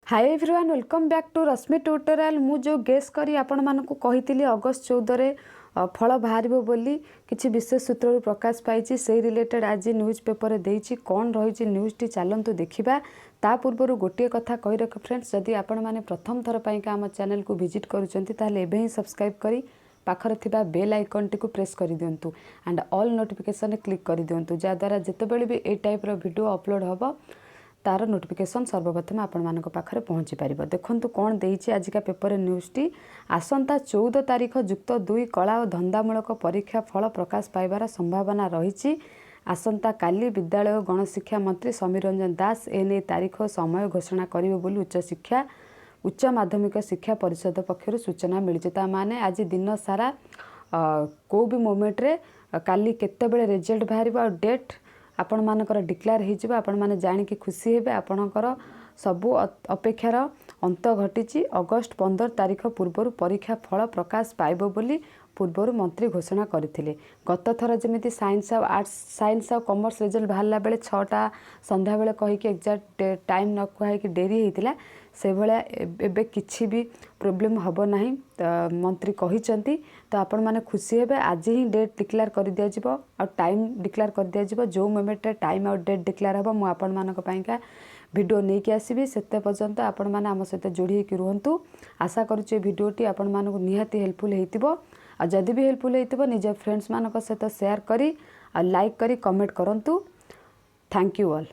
Hi everyone welcome back to Rashmi tutorial. मु जो guess करी आपण मानकु कहितली अगस्त 14 रे फल बाहरिबो बोली किछि विशेष सूत्र प्रकाश पाइछि से रिलेटेड आज न्यूज पेपर देइछि कोन रहिछि न्यूज टी चलंतु देखिबा। ता पूर्व गोटे कथा कहि रख फ्रेंड्स, जदि आपण माने प्रथम थर पई का हम चैनल को विजिट करूचंती ताले एबे ही सब्सक्राइब करी पाखर थिबा बेल आइकन टी को प्रेस करि दियंतु एंड ऑल नोटिफिकेशन क्लिक करि दियंतु, जा द्वारा जेतेबेले भी ए टाइप रो वीडियो अपलोड हबो तार नोटिफिकेशन सर्वप्रथम आपण मानक पाखरे पहुँची पारिबो। देखंतु कोन देइछि आजिका पेपर न्यूज टी। आसंता 14 तारिख जुक्त 2 कला और धंदामूलक परीक्षा फल प्रकाश पाइबार संभावना रहिछि। आसंता काली विद्यालय गणशिक्षा मंत्री समीर रंजन दास एने तारीख समय घोषणा करिवे बोली उच्च माध्यमिक शिक्षा परिषद पक्षर सूचना मिली। ता माने आज दिन सारा को भी मोमेंट रे काली केते बेले रिजल्ट बाहरिबो और डेट आपण मानकर डिक्लेयर हो आपण माने जानिकी खुशी हेबे। आपणकर सबू अपेक्षार अंत घटी। अगस्त 15 तारिख पूर्व परीक्षा फल प्रकाश पाइबो बोली पूर्वर मंत्री घोषणा करथिले। गत थर जमिति साइंस और आर्ट्स साइंस और कॉमर्स रिजल्ट बाहरला बेले 6टा संध्या बेले कहिके एक्जाक्ट टाइम न कहि कि डेरी हेतिला, से भलिया एबे किछि भी प्रॉब्लम हबो नाही मंत्री कहिसंती। तो आपण माने खुशी हेबे। आज ही डेट डिक्लेयर कर दिया जिवो और टाइम डिक्लेयर कर दिया जिवो। जो मोमेंट रे टाइम और डेट डिक्लेयर हबो मु आपण मानक पईका वीडियो नहीं कि आसीबी। सेते पर्यंत आपण माने हम सहित जोड़ी के रुहंतु। आशा करूचे वीडियोटी आपण मानक निहाती हेल्पफुल हेतिबो। और जदि भी हेल्पफुल हेतिबो निज फ्रेंड्स मानक सहित शेयर करी और लाइक करी कमेंट करंतु। Thank you all.